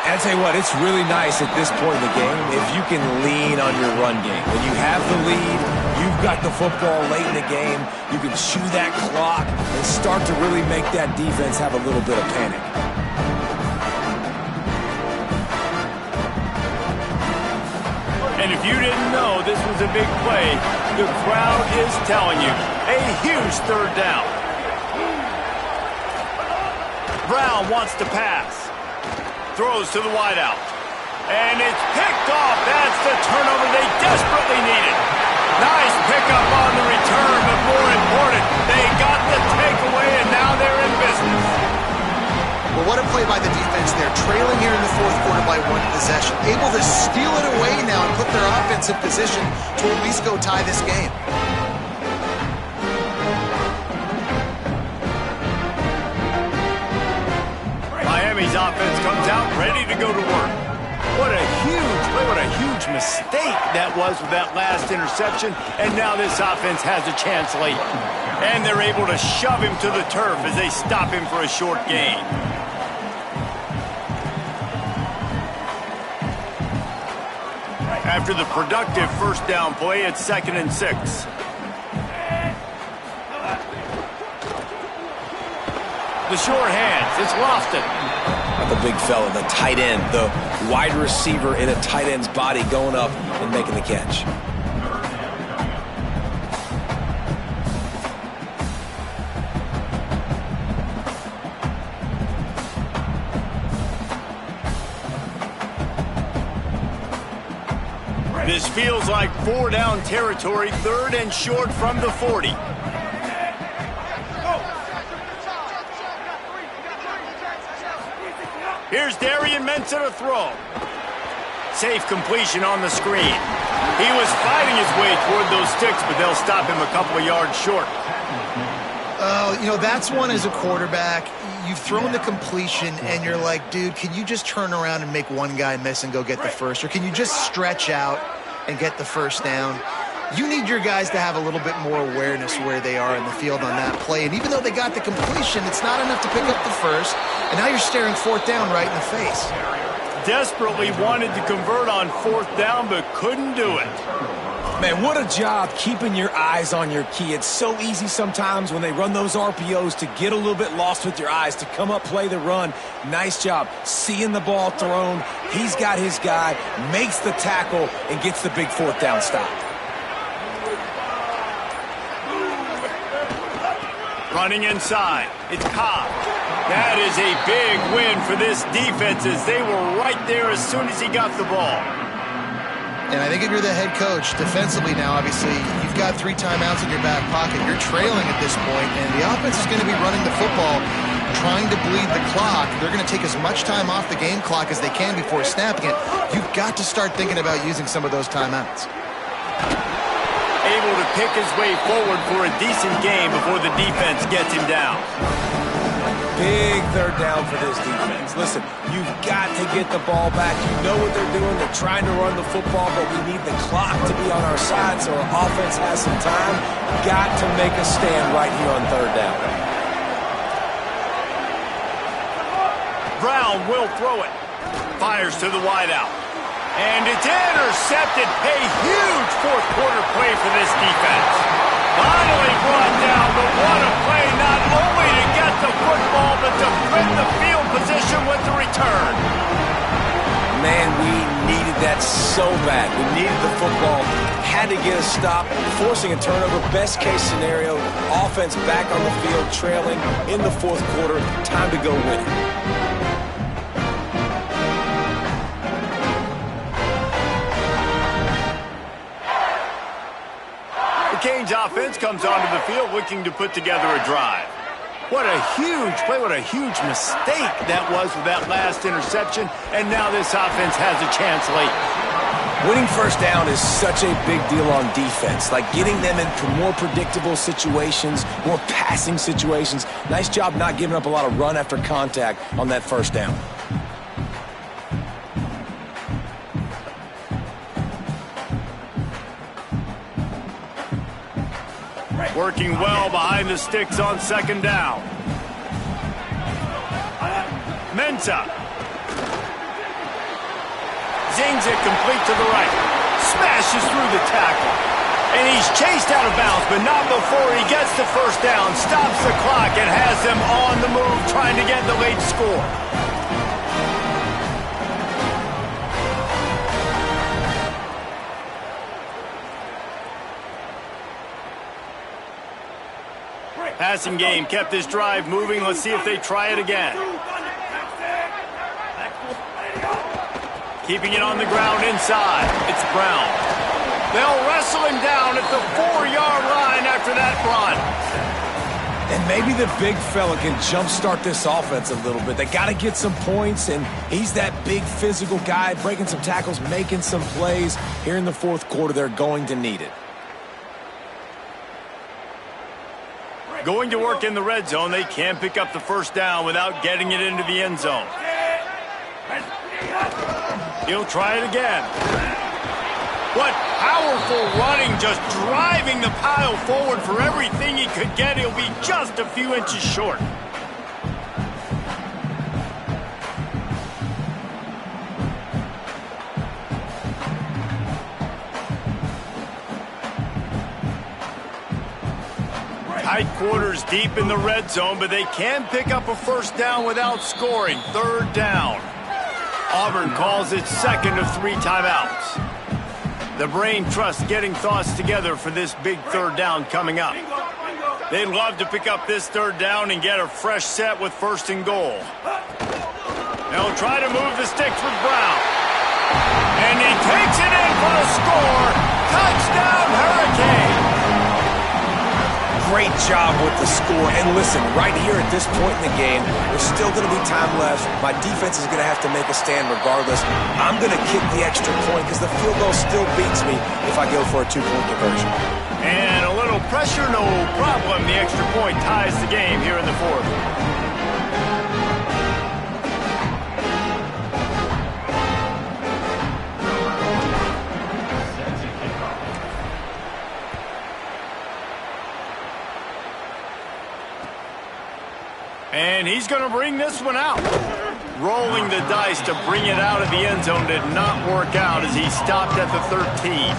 And I tell you what, it's really nice at this point in the game if you can lean on your run game. When you have the lead, you've got the football late in the game, you can chew that clock and start to really make that defense have a little bit of panic. And if you didn't know this was a big play, the crowd is telling you. A huge 3rd down. Brown wants to pass. Throws to the wideout. And it's picked off. That's the turnover they desperately needed. Nice pickup on the return, but more important, they got the takeaway, and now they're in business. Well, what a play by the defense there. Trailing here in the 4th quarter by 1 possession. Able to steal it away now and put their offense in position to at least go tie this game. Miami's offense comes out ready to go to work. What a huge play, what a huge mistake that was with that last interception. And now this offense has a chance late. And they're able to shove him to the turf as they stop him for a short gain. After the productive 1st down play, it's 2nd and 6. The short hands, it's Lofton. The big fella, the tight end, the wide receiver in a tight end's body going up and making the catch. This feels like 4 down territory, 3rd and short from the 40. Here's Darian Mensah to throw. Safe completion on the screen. He was fighting his way toward those sticks, but they'll stop him a couple of yards short. You know, that's one as a quarterback. You've thrown the completion, and you're like, dude, can you just turn around and make one guy miss and go get the first? Or can you just stretch out and get the first down? You need your guys to have a little bit more awareness where they are in the field on that play. And even though they got the completion, it's not enough to pick up the first. And now you're staring fourth down right in the face. Desperately wanted to convert on fourth down, but couldn't do it. Man, what a job keeping your eyes on your key. It's so easy sometimes when they run those RPOs to get a little bit lost with your eyes, to come up, play the run. Nice job seeing the ball thrown. He's got his guy, makes the tackle, and gets the big fourth down stop. Running inside, it's Cobb. That is a big win for this defense, as they were right there as soon as he got the ball. And I think if you're the head coach, defensively now, obviously, you've got 3 timeouts in your back pocket. You're trailing at this point, and the offense is going to be running the football, trying to bleed the clock. They're going to take as much time off the game clock as they can before snapping it. You've got to start thinking about using some of those timeouts. Able to pick his way forward for a decent game before the defense gets him down. Big third down for this defense. Listen, you've got to get the ball back. You know what they're doing. They're trying to run the football, but we need the clock to be on our side so our offense has some time. Got to make a stand right here on third down. Brown will throw it. Fires to the wideout. And it's intercepted. A huge fourth quarter play for this defense. Finally brought down, but what a play, not only to get the football, but to flip the field position with the return. Man, we needed that so bad. We needed the football. Had to get a stop, forcing a turnover. Best case scenario, offense back on the field, trailing in the fourth quarter. Time to go win it. Canes offense comes onto the field looking to put together a drive. What a huge play, what a huge mistake that was with that last interception, and now this offense has a chance late. Winning first down is such a big deal on defense, like getting them into more predictable situations, more passing situations. Nice job not giving up a lot of run after contact on that first down. Working well behind the sticks on second down. Mensah. Zings it complete to the right. Smashes through the tackle. And he's chased out of bounds, but not before he gets the first down, stops the clock, and has them on the move trying to get the late score. Passing game kept this drive moving. Let's see if they try it again. Keeping it on the ground inside. It's Brown. They'll wrestle him down at the 4-yard line after that run. And maybe the big fella can jumpstart this offense a little bit. They got to get some points, and he's that big physical guy, breaking some tackles, making some plays. Here in the fourth quarter, they're going to need it. Going to work in the red zone. They can't pick up the first down without getting it into the end zone. He'll try it again. What powerful running, just driving the pile forward for everything he could get. He'll be just a few inches short. Tight quarters deep in the red zone, but they can pick up a first down without scoring. Third down. Auburn calls it second of 3 timeouts. The brain trust getting thoughts together for this big third down coming up. They'd love to pick up this third down and get a fresh set with first and goal. They'll try to move the sticks with Brown. And he takes it in for the score. Touchdown, Hurricane. Great job with the score. And listen, right here at this point in the game, there's still going to be time left. My defense is going to have to make a stand regardless. I'm going to kick the extra point because the field goal still beats me if I go for a two-point conversion. And a little pressure, no problem. The extra point ties the game here in the fourth. And he's going to bring this one out. Rolling the dice to bring it out of the end zone did not work out as he stopped at the 13.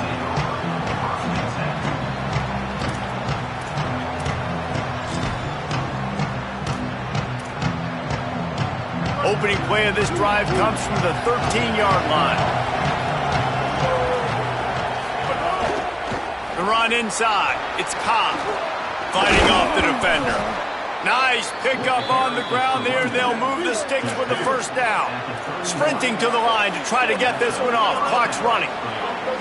Opening play of this drive comes from the 13-yard line. The run inside. It's Cobb fighting off the defender. Nice pickup on the ground there. They'll move the sticks for the first down. Sprinting to the line to try to get this one off. Clock's running.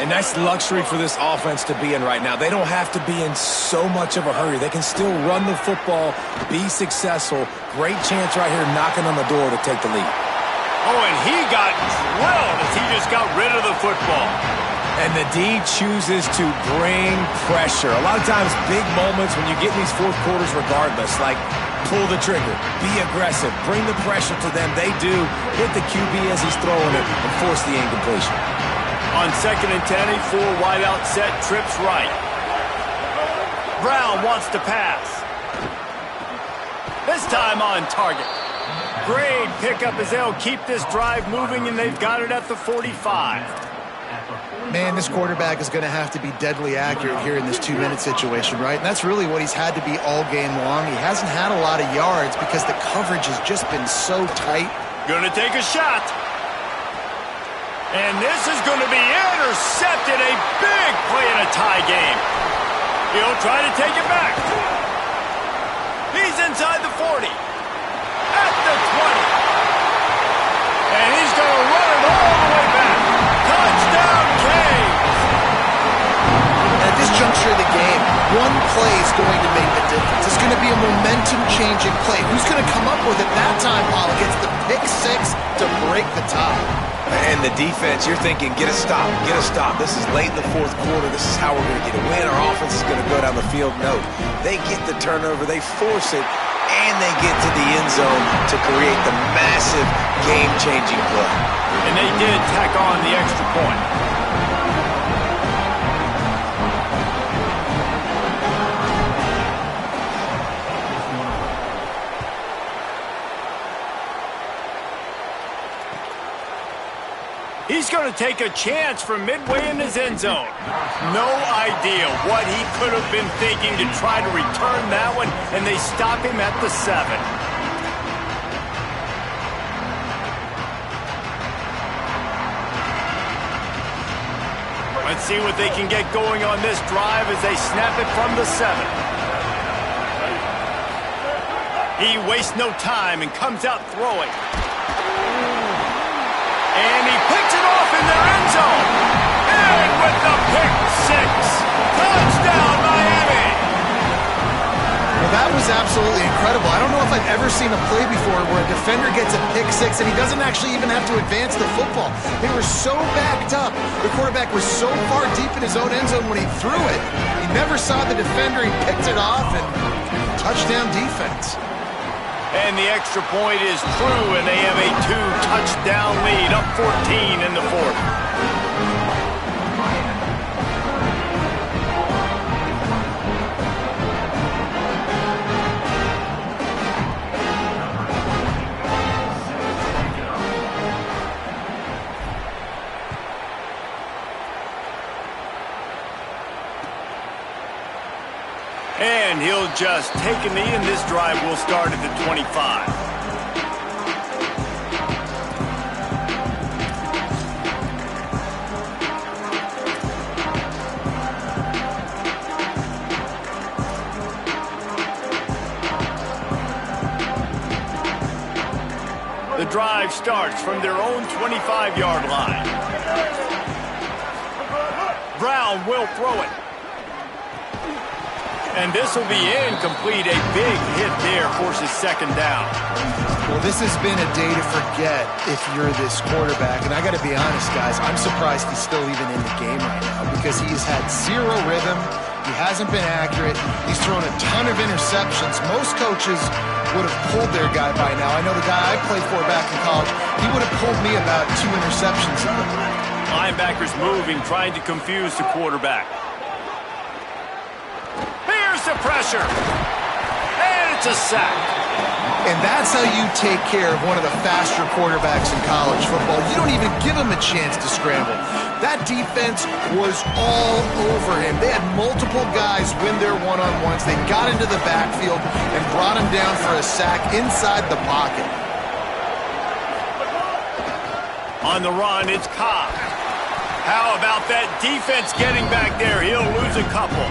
And that's luxury for this offense to be in right now. They don't have to be in so much of a hurry. They can still run the football, be successful. Great chance right here knocking on the door to take the lead. Oh, and he got drilled as he just got rid of the football. And the D chooses to bring pressure. A lot of times, big moments when you get in these fourth quarters regardless, like pull the trigger, be aggressive, bring the pressure to them. They do. Hit the QB as he's throwing it and force the incompletion. On 2nd and 10, a full wideout set, trips right. Brown wants to pass. This time on target. Great pickup as they'll keep this drive moving, and they've got it at the 45. Man, this quarterback is going to have to be deadly accurate here in this 2-minute situation, right? And that's really what he's had to be all game long. He hasn't had a lot of yards because the coverage has just been so tight. Going to take a shot. And this is going to be intercepted. A big play in a tie game. He'll try to take it back. He's inside the 40. At the 20. And he's going to run it all the way back. Touchdown, Canes! At this juncture of the game, one play is going to make the difference. It's going to be a momentum-changing play. Who's going to come up with it that time, Paul? Gets the pick six to break the tie. And the defense, you're thinking, get a stop, get a stop. This is late in the fourth quarter. This is how we're going to get a win. Our offense is going to go down the field. No, they get the turnover, they force it, and they get to the end zone to create the massive game-changing play. And they did tack on the extra point. He's going to take a chance from midway in his end zone. No idea what he could have been thinking to try to return that one, and they stop him at the 7. Let's see what they can get going on this drive as they snap it from the 7. He wastes no time and comes out throwing. And he picks it off in their end zone. And with the pick 6. Touchdown, Miami. Well, that was absolutely incredible. I don't know if I've ever seen a play before where a defender gets a pick 6 and he doesn't actually even have to advance the football. They were so backed up. The quarterback was so far deep in his own end zone when he threw it. He never saw the defender. He picked it off, and touchdown defense. And the extra point is true, and they have a 2-touchdown lead, up 14 in the fourth. And he'll just take a knee, and this drive will start at the 25. The drive starts from their own 25-yard line. Brown will throw it. And this will be incomplete. A big hit there forces second down. Well, this has been a day to forget if you're this quarterback. And I got to be honest, guys, I'm surprised he's still even in the game right now because he's had zero rhythm. He hasn't been accurate. He's thrown a ton of interceptions. Most coaches would have pulled their guy by now. I know the guy I played for back in college, he would have pulled me about 2 interceptions ago. Linebackers moving, trying to confuse the quarterback. Here's the pressure. And it's a sack. And that's how you take care of one of the faster quarterbacks in college football. You don't even give him a chance to scramble. That defense was all over him. They had multiple guys win their one-on-ones. They got into the backfield and brought him down for a sack inside the pocket. On the run, it's Cobb. How about that defense getting back there? He'll lose a couple.